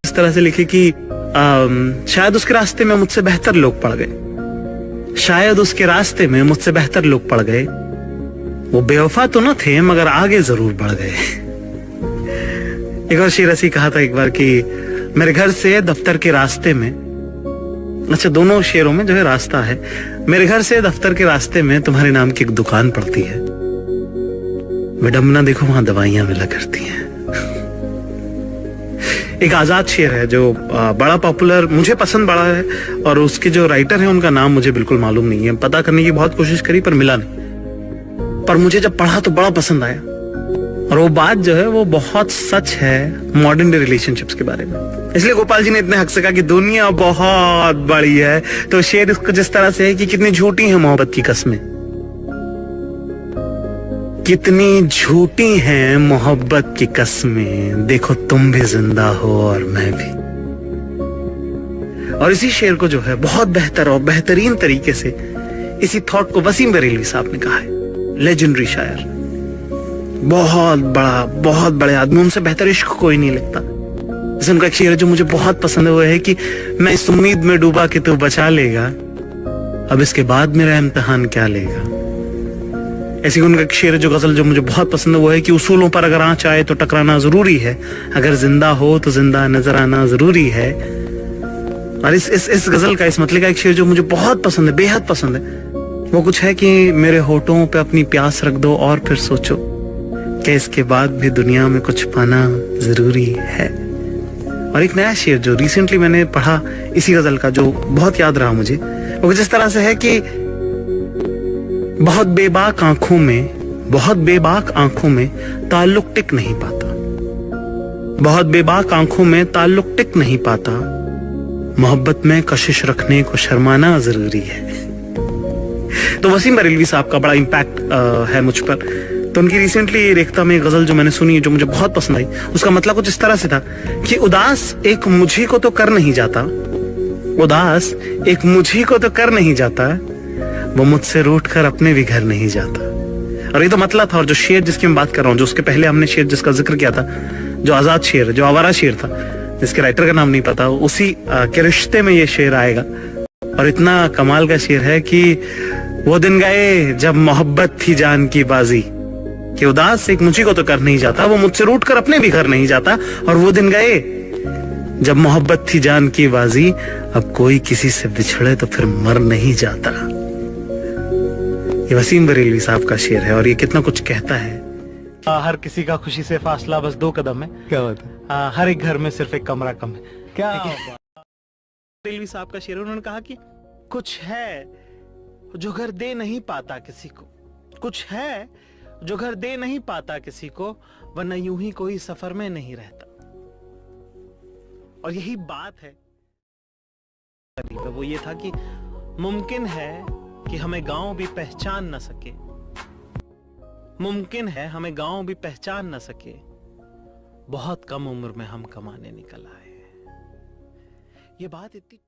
इस तरह से लिखे कि शायद उसके रास्ते में मुझसे बेहतर लोग पड़ गए, शायद उसके रास्ते में मुझसे बेहतर लोग पड़ गए, वो बेवफा तो न थे मगर आगे जरूर बढ़ गए। एक और शेर ऐसी कहा था एक बार कि मेरे घर से दफ्तर के रास्ते में, अच्छा दोनों शेरों में जो है रास्ता है, मेरे घर से दफ्तर के रास्ते में तुम्हारे नाम की एक दुकान पड़ती है, विडंबना देखो वहां दवाइयां मिला करती हैं। एक आजाद शेर है जो बड़ा पॉपुलर, मुझे पसंद बड़ा है, और उसके जो राइटर है उनका नाम मुझे बिल्कुल मालूम नहीं है, पता करने की बहुत कोशिश करी पर मिला नहीं, पर मुझे जब पढ़ा तो बड़ा पसंद आया। और वो बात जो है वो बहुत सच है मॉडर्न डे रिलेशनशिप्स के बारे में। इसलिए गोपाल जी ने इतने हक से कहा कि दुनिया बहुत बड़ी है, तो शेर इसको जिस तरह से है कि कितनी झूठी है मोहब्बत की कस्में, कितनी झूठी हैं मोहब्बत की कस्में, देखो तुम भी जिंदा हो और मैं भी। और इसी शेर को जो है बहुत बेहतर और बेहतरीन तरीके से, इसी थॉट को वसीम बरेलवी साहब ने कहा है, लेजेंडरी शायर, बहुत बड़ा, बहुत बड़े आदमी, उनसे बेहतर इश्क कोई नहीं लिखता। जैसे उनका एक शेर है जो मुझे बहुत पसंद है, वो है कि मैं इस उम्मीद में डूबा कि तू बचा लेगा, अब इसके बाद मेरा इम्तिहान क्या लेगा। ऐसी उनका एक शेर है जो गजल जो मुझे बहुत पसंद है, वो है कि उसूलों पर अगर आंच आए तो टकराना जरूरी है, अगर जिंदा हो तो जिंदा नजर आना जरूरी है। और इस गजल का, इस मतलब का एक शेर जो मुझे बहुत पसंद है, बेहद पसंद है, वो कुछ है कि मेरे होठों पे अपनी प्यास रख दो और फिर सोचो कि इसके बाद भी दुनिया में कुछ पाना जरूरी है। और एक नया शेर जो रिसेंटली मैंने पढ़ा इसी गजल का, जो बहुत याद रहा मुझे, वो जिस तरह से है कि बहुत बेबाक आंखों में, बहुत बेबाक आंखों में ताल्लुक टिक नहीं पाता, बहुत बेबाक आंखों में ताल्लुक टिक नहीं पाता, मोहब्बत में कशिश रखने को शर्माना जरूरी है। तो वसीम बरेलवी साहब का बड़ा इम्पैक्ट है मुझ पर। तो उनकी रिसेंटली रेख्ता में गजल जो मैंने सुनी, जो मुझे बहुत पसंद आई, उसका मतलब कुछ इस तरह से था कि उदास एक मुझे को तो कर नहीं जाता, उदास एक मुझे को तो कर नहीं जाता, वो मुझसे रूठ कर अपने भी घर नहीं जाता। और ये तो मतलब था। और जो शेर जिसकी मैं बात कर रहा हूँ, जो उसके पहले हमने शेर जिसका जिक्र किया था, जो आजाद शेर, जो आवारा शेर था, जिसके राइटर का नाम नहीं पता, उसी के रिश्ते में ये शेर आएगा। और इतना कमाल का शेर है कि वो दिन गए जब मोहब्बत थी जान की बाजी, कि उदास एक मुझे को तो कर नहीं जाता, वो मुझसे रूठ कर अपने भी घर नहीं जाता। और वो दिन गए जब मोहब्बत थी जान की बाजी, अब कोई किसी से बिछड़े तो फिर मर नहीं जाता। ये वसीम बरेलवी साहब का शेर है और ये कितना कुछ कहता है। हर किसी का खुशी से फासला बस 2 कदम है। क्या बात है? हर एक घर में सिर्फ एक कमरा कम है। क्या बरेलवी साहब का शेर है। उन्होंने कहा कि कुछ है जो घर दे नहीं पाता किसी को, कुछ है जो घर दे नहीं पाता किसी को, वरना यूं ही कोई सफर में नहीं रहता। और यही बात है, वो ये था कि मुमकिन है कि हमें गांव भी पहचान न सके, मुमकिन है हमें गांव भी पहचान न सके, बहुत कम उम्र में हम कमाने निकल आए। ये बात इतनी